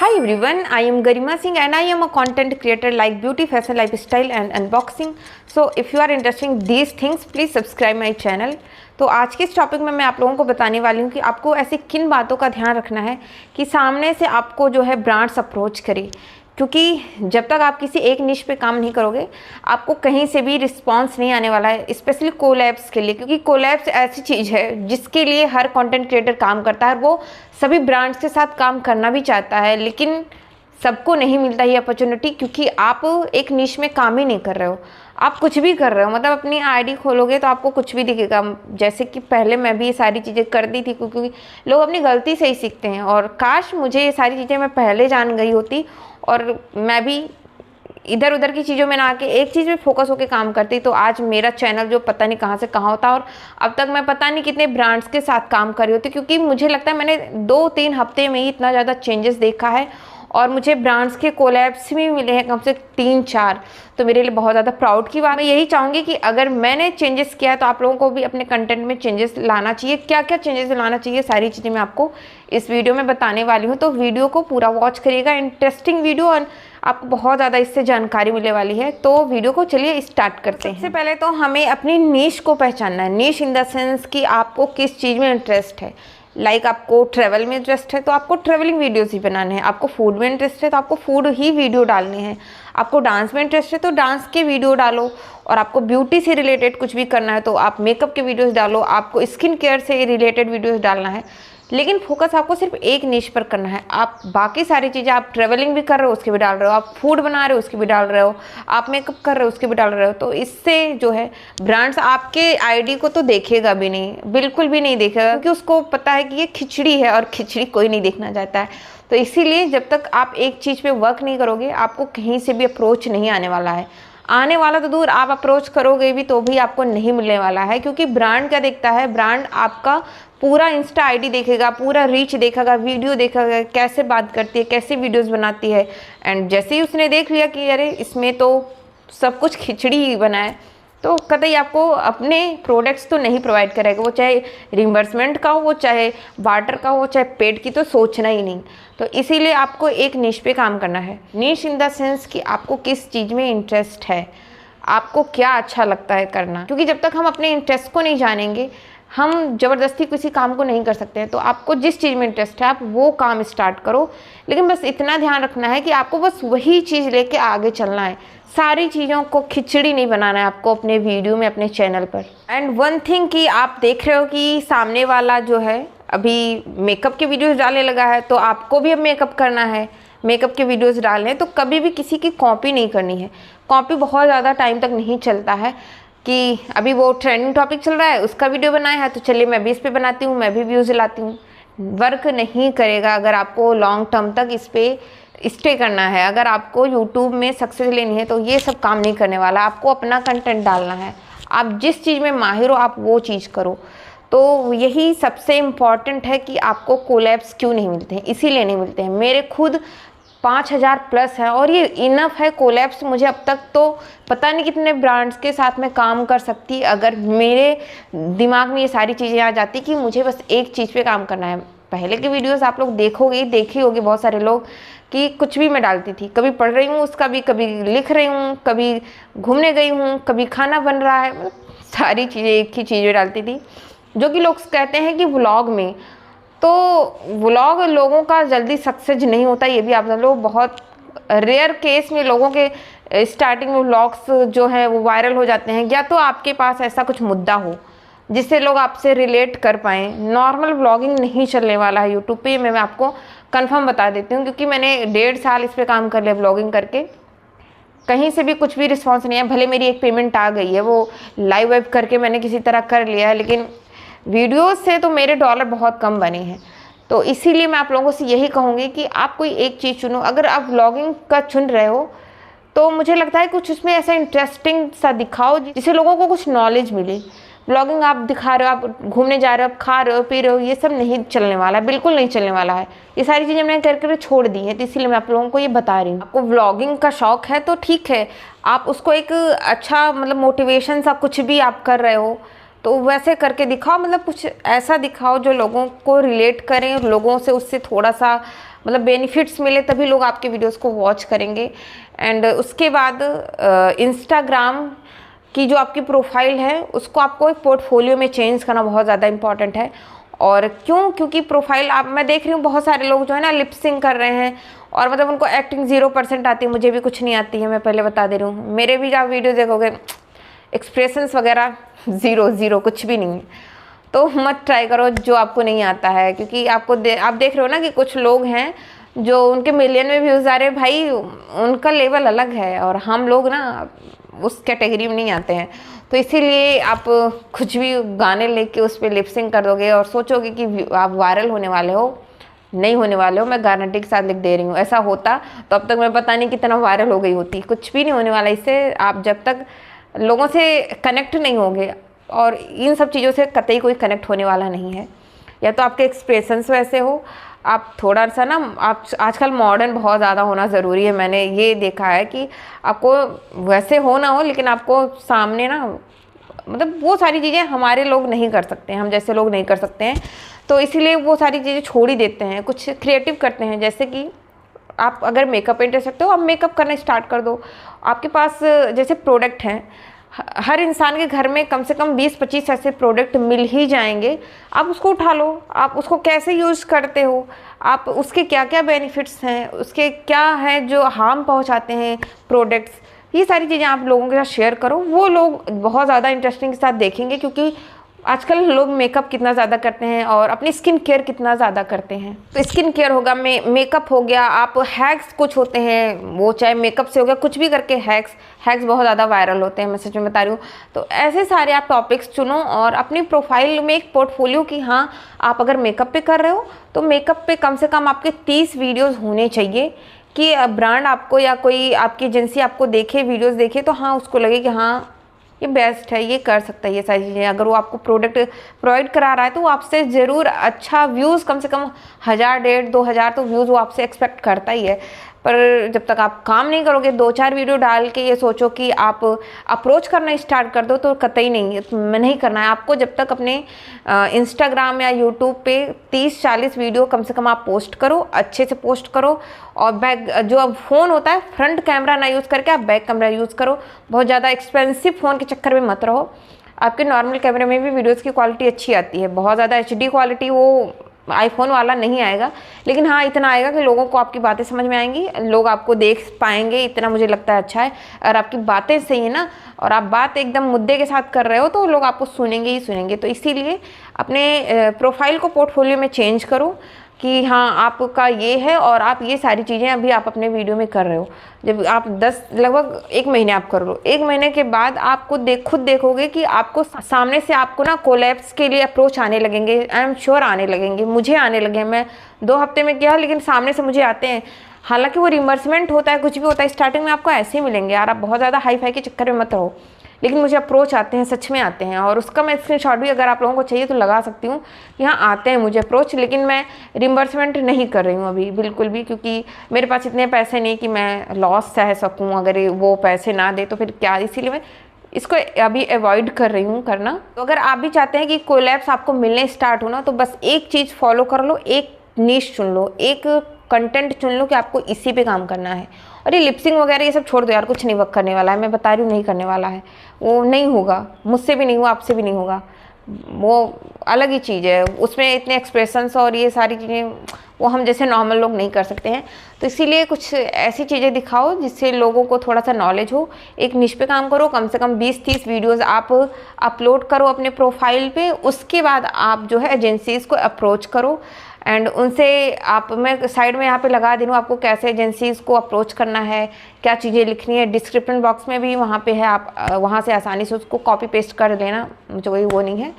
Hi everyone, I am Garima Singh and I am a content creator like beauty, fashion, lifestyle and unboxing. So if you are interested in these things, please subscribe my channel. तो आज के इस topic में मैं आप लोगों को बताने वाली हूँ कि आपको ऐसी किन बातों का ध्यान रखना है कि सामने से आपको जो है ब्रांड्स अप्रोच करे, क्योंकि जब तक आप किसी एक निश पे काम नहीं करोगे आपको कहीं से भी रिस्पांस नहीं आने वाला है, स्पेशली कोलैब्स के लिए। क्योंकि कोलैब्स ऐसी चीज़ है जिसके लिए हर कंटेंट क्रिएटर काम करता है और वो सभी ब्रांड्स के साथ काम करना भी चाहता है, लेकिन सबको नहीं मिलता ये अपॉर्चुनिटी, क्योंकि आप एक निश में काम ही नहीं कर रहे हो, आप कुछ भी कर रहे हो। मतलब अपनी आईडी खोलोगे तो आपको कुछ भी दिखेगा। जैसे कि पहले मैं भी ये सारी चीज़ें करती थी, क्योंकि लोग अपनी गलती से ही सीखते हैं, और काश मुझे ये सारी चीज़ें मैं पहले जान गई होती और मैं भी इधर उधर की चीज़ों में ना आके एक चीज़ में फोकस होकर काम करती, तो आज मेरा चैनल जो पता नहीं कहाँ से कहाँ होता और अब तक मैं पता नहीं कितने ब्रांड्स के साथ काम कर रही होती। क्योंकि मुझे लगता है मैंने 2-3 हफ्ते में ही इतना ज़्यादा चेंजेस देखा है और मुझे ब्रांड्स के कोलैब्स भी मिले हैं कम से 3-4, तो मेरे लिए बहुत ज़्यादा प्राउड की बात। मैं यही चाहूँगी कि अगर मैंने चेंजेस किया है तो आप लोगों को भी अपने कंटेंट में चेंजेस लाना चाहिए। क्या क्या चेंजेस लाना चाहिए, सारी चीज़ें मैं आपको इस वीडियो में बताने वाली हूँ, तो वीडियो को पूरा वॉच करिएगा। इंटरेस्टिंग वीडियो और आपको बहुत ज़्यादा इससे जानकारी मिलने वाली है, तो वीडियो को चलिए स्टार्ट करते हैं। सबसे पहले तो हमें अपनी नीश को पहचानना है। नीश इन द सेंस कि आपको किस चीज़ में इंटरेस्ट है। लाइक आपको ट्रैवल में इंटरेस्ट है तो आपको ट्रैवलिंग वीडियोस ही बनाने हैं, आपको फूड में इंटरेस्ट है तो आपको फूड ही वीडियो डालने हैं, आपको डांस में इंटरेस्ट है तो डांस के वीडियो डालो, और आपको ब्यूटी से रिलेटेड कुछ भी करना है तो आप मेकअप के वीडियोस डालो, आपको स्किन केयर से रिलेटेड वीडियोस डालना है। लेकिन फोकस आपको सिर्फ एक निश पर करना है। आप बाकी सारी चीज़ें, आप ट्रैवलिंग भी कर रहे हो उसके भी डाल रहे हो, आप फूड बना रहे हो उसके भी डाल रहे हो, आप मेकअप कर रहे हो उसके भी डाल रहे हो, तो इससे जो है ब्रांड्स आपके आईडी को तो देखेगा भी नहीं, बिल्कुल भी नहीं देखेगा, क्योंकि उसको पता है कि ये खिचड़ी है और खिचड़ी कोई नहीं देखना चाहता है। तो इसीलिए जब तक आप एक चीज़ पे वर्क नहीं करोगे आपको कहीं से भी अप्रोच नहीं आने वाला है। आने वाला तो दूर, आप अप्रोच करोगे भी तो भी आपको नहीं मिलने वाला है, क्योंकि ब्रांड क्या देखता है, ब्रांड आपका पूरा इंस्टा आईडी देखेगा, पूरा रीच देखेगा, वीडियो देखेगा, कैसे बात करती है, कैसे वीडियोस बनाती है। एंड जैसे ही उसने देख लिया कि अरे इसमें तो सब कुछ खिचड़ी ही बना है, तो कतई आपको अपने प्रोडक्ट्स तो नहीं प्रोवाइड करेगा। वो चाहे रिम्बर्समेंट का हो, वो चाहे बार्टर का हो, चाहे पेड की, तो सोचना ही नहीं। तो इसीलिए आपको एक निश पे काम करना है। निश इन द सेंस कि आपको किस चीज़ में इंटरेस्ट है, आपको क्या अच्छा लगता है करना। क्योंकि जब तक हम अपने इंटरेस्ट को नहीं जानेंगे हम ज़बरदस्ती किसी काम को नहीं कर सकते हैं। तो आपको जिस चीज़ में इंटरेस्ट है आप वो काम स्टार्ट करो, लेकिन बस इतना ध्यान रखना है कि आपको बस वही चीज़ लेके आगे चलना है। सारी चीज़ों को खिचड़ी नहीं बनाना है आपको अपने वीडियो में, अपने चैनल पर। एंड वन थिंग कि आप देख रहे हो कि सामने वाला जो है अभी मेकअप के वीडियोस डालने लगा है, तो आपको भी अब मेकअप करना है, मेकअप के वीडियोस डालने हैं, तो कभी भी किसी की कॉपी नहीं करनी है। कॉपी बहुत ज़्यादा टाइम तक नहीं चलता है कि अभी वो ट्रेंडिंग टॉपिक चल रहा है उसका वीडियो बनाया है तो चलिए मैं भी इस पर बनाती हूँ, मैं भी व्यूज़ लाती हूँ। वर्क नहीं करेगा अगर आपको लॉन्ग टर्म तक इस पर स्टे करना है। अगर आपको यूट्यूब में सक्सेस लेनी है तो ये सब काम नहीं करने वाला। आपको अपना कंटेंट डालना है, आप जिस चीज़ में माहिर हो आप वो चीज़ करो। तो यही सबसे इम्पॉर्टेंट है कि आपको कोलैब्स क्यों नहीं मिलते हैं, इसीलिए नहीं मिलते हैं। मेरे खुद 5000 प्लस है और ये इनफ है कोलैब्स। मुझे अब तक तो पता नहीं कितने ब्रांड्स के साथ मैं काम कर सकती अगर मेरे दिमाग में ये सारी चीज़ें आ जाती कि मुझे बस एक चीज़ पे काम करना है। पहले के वीडियोस आप लोग देखोगे, देखी होगी बहुत सारे लोग कि कुछ भी मैं डालती थी, कभी पढ़ रही हूँ उसका भी, कभी लिख रही हूँ, कभी घूमने गई हूँ, कभी खाना बन रहा है, मतलब सारी चीज़ें एक ही चीज़ में डालती थी। जो कि लोग कहते हैं कि व्लॉग में, तो व्लॉग लोगों का जल्दी सक्सेस नहीं होता, ये भी आप जान लो। बहुत रेयर केस में लोगों के स्टार्टिंग में व्लॉग्स जो है वो वायरल हो जाते हैं, या तो आपके पास ऐसा कुछ मुद्दा हो जिससे लोग आपसे रिलेट कर पाएँ। नॉर्मल व्लॉगिंग नहीं चलने वाला है यूट्यूब पे, मैं आपको कंफर्म बता देती हूँ, क्योंकि मैंने 1.5 साल इस पर काम कर लिया व्लॉगिंग करके। कहीं से भी कुछ भी रिस्पॉन्स नहीं है। भले मेरी एक पेमेंट आ गई है, वो लाइव वेब करके मैंने किसी तरह कर लिया है, लेकिन वीडियोस से तो मेरे डॉलर बहुत कम बने हैं। तो इसीलिए मैं आप लोगों से यही कहूँगी कि आप कोई एक चीज़ चुनो। अगर आप व्लॉगिंग का चुन रहे हो तो मुझे लगता है कुछ उसमें ऐसा इंटरेस्टिंग सा दिखाओ जिससे लोगों को कुछ नॉलेज मिले। व्लॉगिंग आप दिखा रहे हो, आप घूमने जा रहे हो, आप खा रहे हो, पी रहे हो, ये सब नहीं चलने वाला है, बिल्कुल नहीं चलने वाला है। ये सारी चीज़ें मैंने करके छोड़ दी हैं, तो इसीलिए मैं आप लोगों को ये बता रही हूँ। आपको व्लॉगिंग का शौक है तो ठीक है, आप उसको एक अच्छा मतलब मोटिवेशन सा कुछ भी आप कर रहे हो तो वैसे करके दिखाओ, मतलब कुछ ऐसा दिखाओ जो लोगों को रिलेट करें, लोगों से उससे थोड़ा सा मतलब बेनिफिट्स मिले, तभी लोग आपके वीडियोस को वॉच करेंगे। एंड उसके बाद इंस्टाग्राम की जो आपकी प्रोफाइल है उसको आपको एक पोर्टफोलियो में चेंज करना बहुत ज़्यादा इंपॉर्टेंट है। और क्यों? क्योंकि प्रोफाइल आप, मैं देख रही हूँ बहुत सारे लोग जो है ना लिपसिंग कर रहे हैं और मतलब उनको एक्टिंग 0% आती है। मुझे भी कुछ नहीं आती है, मैं पहले बता दे रही हूँ। मेरे भी आप वीडियो देखोगे एक्सप्रेशंस वगैरह 0 कुछ भी नहीं है। तो मत ट्राई करो जो आपको नहीं आता है, क्योंकि आप देख रहे हो ना कि कुछ लोग हैं जो उनके मिलियन में व्यूज़ आ रहे हैं। भाई उनका लेवल अलग है और हम लोग ना उस कैटेगरी में नहीं आते हैं। तो इसीलिए आप कुछ भी गाने लेके उस पर लिपसिंग कर दोगे और सोचोगे कि आप वायरल होने वाले हो, नहीं होने वाले हो। मैं गारंटी के साथ लिख दे रही हूँ, ऐसा होता तो अब तक मैं पता नहीं कितना वायरल हो गई होती। कुछ भी नहीं होने वाला इससे। आप जब तक लोगों से कनेक्ट नहीं होंगे, और इन सब चीज़ों से कतई कोई कनेक्ट होने वाला नहीं है। या तो आपके एक्सप्रेशंस वैसे हो, आप थोड़ा सा ना, आप आजकल मॉडर्न बहुत ज़्यादा होना ज़रूरी है। मैंने ये देखा है कि आपको वैसे हो ना हो, लेकिन आपको सामने ना, मतलब वो सारी चीज़ें हमारे लोग नहीं कर सकते हैं, हम जैसे लोग नहीं कर सकते हैं। तो इसीलिए वो सारी चीज़ें छोड़ ही देते हैं, कुछ क्रिएटिव करते हैं। जैसे कि आप अगर मेकअप इंटरेस्ट रखते हो, आप मेकअप करना स्टार्ट कर दो। आपके पास जैसे प्रोडक्ट हैं, हर इंसान के घर में कम से कम 20-25 ऐसे प्रोडक्ट मिल ही जाएंगे। आप उसको उठा लो, आप उसको कैसे यूज़ करते हो, आप उसके क्या क्या बेनिफिट्स हैं, उसके क्या है जो हार्म पहुंचाते हैं प्रोडक्ट्स, ये सारी चीज़ें आप लोगों के साथ शेयर करो। वो लोग बहुत ज़्यादा इंटरेस्टिंग के साथ देखेंगे, क्योंकि आजकल लोग मेकअप कितना ज़्यादा करते हैं और अपनी स्किन केयर कितना ज़्यादा करते हैं। तो स्किन केयर होगा, मेकअप हो गया, आप हैक्स कुछ होते हैं, वो चाहे मेकअप से हो गया, कुछ भी करके हैक्स बहुत ज़्यादा वायरल होते हैं, मैं सच में बता रही हूँ। तो ऐसे सारे आप टॉपिक्स चुनो और अपनी प्रोफाइल में एक पोर्टफोलियो की, हाँ आप अगर मेकअप पे कर रहे हो तो मेकअप पे कम से कम आपके 30 वीडियोज़ होने चाहिए, कि ब्रांड आपको या कोई आपकी एजेंसी आपको देखे, वीडियोज़ देखे, तो हाँ उसको लगे कि हाँ ये बेस्ट है, ये कर सकता है ये सारी चीज़ें। अगर वो आपको प्रोडक्ट प्रोवाइड करा रहा है तो वो आपसे ज़रूर अच्छा व्यूज़, कम से कम 1000, 1500, 2000 तो व्यूज़ वो आपसे एक्सपेक्ट करता ही है। पर जब तक आप काम नहीं करोगे, 2-4 वीडियो डाल के ये सोचो कि आप अप्रोच करना स्टार्ट कर दो, तो कतई नहीं करना है आपको। जब तक अपने इंस्टाग्राम या यूट्यूब पे 30-40 वीडियो कम से कम आप पोस्ट करो, अच्छे से पोस्ट करो। और बैक जो अब फ़ोन होता है, फ्रंट कैमरा ना यूज़ करके आप बैक कैमरा यूज़ करो। बहुत ज़्यादा एक्सपेंसिव फ़ोन के चक्कर में मत रहो। आपके नॉर्मल कैमरे में भी वीडियोज़ की क्वालिटी अच्छी आती है, बहुत ज़्यादा HD क्वालिटी वो आईफोन वाला नहीं आएगा, लेकिन हाँ इतना आएगा कि लोगों को आपकी बातें समझ में आएंगी, लोग आपको देख पाएंगे, इतना मुझे लगता है अच्छा है। और आपकी बातें सही है ना, और आप बात एकदम मुद्दे के साथ कर रहे हो, तो लोग आपको सुनेंगे ही सुनेंगे। तो इसीलिए अपने प्रोफाइल को पोर्टफोलियो में चेंज करो कि हाँ आपका ये है और आप ये सारी चीज़ें अभी आप अपने वीडियो में कर रहे हो। जब आप लगभग 1 महीने आप कर लो, 1 महीने के बाद आपको खुद देखोगे कि आपको सामने से आपको ना कोलैब्स के लिए अप्रोच आने लगेंगे। आई एम श्योर आने लगेंगे, मुझे आने लगे। मैं 2 हफ्ते में किया, लेकिन सामने से मुझे आते हैं। हालांकि वो रिमर्समेंट होता है, कुछ भी होता है, स्टार्टिंग में आपको ऐसे ही मिलेंगे। यार आप बहुत ज़्यादा हाई फाई के चक्कर में मत रहो, लेकिन मुझे अप्रोच आते हैं, सच में आते हैं। और उसका मैं स्क्रीनशॉट भी अगर आप लोगों को चाहिए तो लगा सकती हूँ कि हाँ आते हैं मुझे अप्रोच, लेकिन मैं रिम्बर्समेंट नहीं कर रही हूँ अभी बिल्कुल भी, क्योंकि मेरे पास इतने पैसे नहीं कि मैं लॉस सह सकूँ। अगर वो पैसे ना दे तो फिर क्या, इसीलिए मैं इसको अभी अवॉइड कर रही हूँ करना। तो अगर आप भी चाहते हैं कि कोलैब्स आपको मिलने स्टार्ट हो ना, तो बस एक चीज़ फॉलो कर लो, एक नीश चुन लो, एक कंटेंट चुन लो कि आपको इसी पे काम करना है। और ये लिपसिंग वगैरह ये सब छोड़ दो यार, कुछ नहीं वर्क करने वाला है, मैं बता रही हूँ नहीं करने वाला है, वो नहीं होगा, मुझसे भी नहीं हुआ, आपसे भी नहीं होगा। वो अलग ही चीज़ है, उसमें इतने एक्सप्रेशंस और ये सारी चीज़ें वो हम जैसे नॉर्मल लोग नहीं कर सकते हैं। तो इसीलिए कुछ ऐसी चीज़ें दिखाओ जिससे लोगों को थोड़ा सा नॉलेज हो। एक निश पे काम करो, कम से कम 20-30 वीडियोज़ आप अपलोड करो अपने प्रोफाइल पे। उसके बाद आप जो है एजेंसीज़ को अप्रोच करो एंड उनसे आप, मैं साइड में यहाँ पे लगा दे रही हूँ आपको कैसे एजेंसीज़ को अप्रोच करना है, क्या चीज़ें लिखनी है। डिस्क्रिप्शन बॉक्स में भी वहाँ पे है, आप वहाँ से आसानी से उसको कॉपी पेस्ट कर लेना, मुझे कोई वो नहीं है।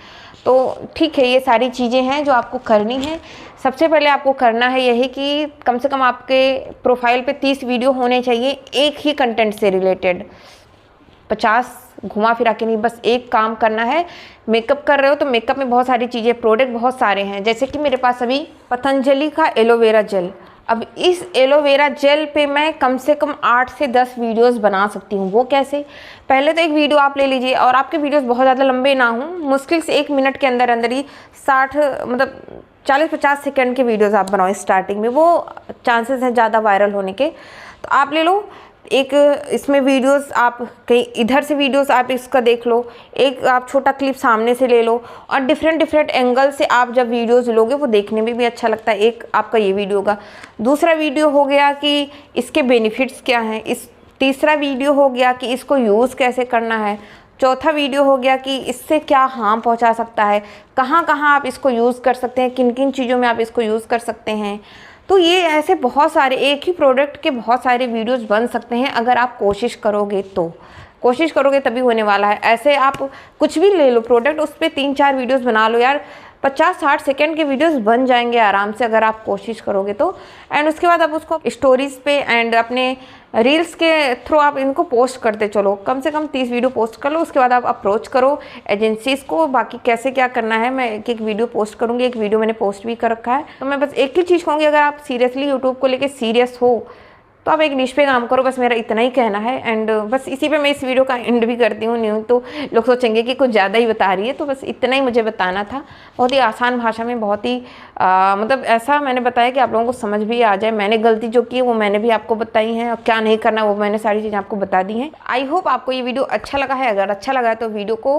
तो ठीक है, ये सारी चीज़ें हैं जो आपको करनी है। सबसे पहले आपको करना है यही कि कम से कम आपके प्रोफाइल पे 30 वीडियो होने चाहिए एक ही कंटेंट से रिलेटेड, 50 घुमा फिरा के नहीं, बस एक काम करना है। मेकअप कर रहे हो तो मेकअप में बहुत सारी चीज़ें, प्रोडक्ट बहुत सारे हैं। जैसे कि मेरे पास अभी पतंजलि का एलोवेरा जेल अब इस एलोवेरा जेल पे मैं कम से कम 8 से 10 वीडियोस बना सकती हूँ। वो कैसे? पहले तो एक वीडियो आप ले लीजिए, और आपके वीडियोस बहुत ज़्यादा लंबे ना हों, मुश्किल से 1 मिनट के अंदर अंदर ही 60 मतलब 40-50 सेकंड के वीडियोस आप बनाओ स्टार्टिंग में, वो चांसेस हैं ज़्यादा वायरल होने के। तो आप ले लो एक, इसमें वीडियोस आप कहीं इधर से वीडियोस आप इसका देख लो, एक आप छोटा क्लिप सामने से ले लो, और डिफरेंट एंगल से आप जब वीडियोस लोगे वो देखने में भी अच्छा लगता है। एक आपका ये वीडियो होगा। दूसरा वीडियो हो गया कि इसके बेनिफिट्स क्या हैं। तीसरा वीडियो हो गया कि इसको यूज़ कैसे करना है। चौथा वीडियो हो गया कि इससे क्या हार्म पहुंचा सकता है, कहाँ कहाँ आप इसको यूज़ कर सकते हैं, किन किन चीज़ों में आप इसको यूज़ कर सकते हैं। तो ये ऐसे बहुत सारे, एक ही प्रोडक्ट के बहुत सारे वीडियोस बन सकते हैं अगर आप कोशिश करोगे तो। कोशिश करोगे तभी होने वाला है। ऐसे आप कुछ भी ले लो प्रोडक्ट, उस पर 3-4 वीडियोस बना लो यार, 50-60 सेकेंड के वीडियोस बन जाएंगे आराम से अगर आप कोशिश करोगे तो। एंड उसके बाद आप उसको स्टोरीज पे एंड अपने रील्स के थ्रू आप इनको पोस्ट करते चलो। कम से कम 30 वीडियो पोस्ट कर लो। उसके बाद आप अप्रोच करो एजेंसीज़ को। बाकी कैसे क्या करना है मैं एक एक वीडियो पोस्ट करूँगी। एक वीडियो मैंने पोस्ट भी कर रखा है। तो मैं बस एक ही चीज़ कहूँगी, अगर आप सीरियसली यूट्यूब को लेकर सीरियस हो तो आप एक निश पे काम करो। बस मेरा इतना ही कहना है। एंड बस इसी पे मैं इस वीडियो का एंड भी करती हूँ। न्यू तो लोग सोचेंगे कि कुछ ज़्यादा ही बता रही है, तो बस इतना ही मुझे बताना था। बहुत ही आसान भाषा में, बहुत ही मतलब ऐसा मैंने बताया कि आप लोगों को समझ भी आ जाए। मैंने गलती जो की है वो मैंने भी आपको बताई हैं, और क्या नहीं करना वो मैंने सारी चीज़ें आपको बता दी हैं। आई होप आपको ये वीडियो अच्छा लगा है। अगर अच्छा लगा है तो वीडियो को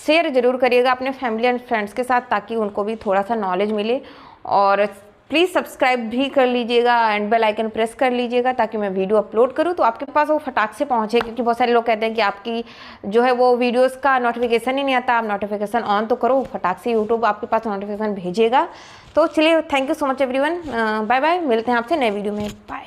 शेयर ज़रूर करिएगा अपने फैमिली एंड फ्रेंड्स के साथ, ताकि उनको भी थोड़ा सा नॉलेज मिले। और प्लीज़ सब्सक्राइब भी कर लीजिएगा एंड बेल आइकन प्रेस कर लीजिएगा, ताकि मैं वीडियो अपलोड करूँ तो आपके पास वो फटाक से पहुँचे। क्योंकि बहुत सारे लोग कहते हैं कि आपकी जो है वो वीडियोस का नोटिफिकेशन ही नहीं आता। आप नोटिफिकेशन ऑन तो करो, फटाक से यूट्यूब आपके पास नोटिफिकेशन भेजेगा। तो चलिए, thank you so much everyone. Bye bye, मिलते हैं आपसे नए वीडियो में। बाय।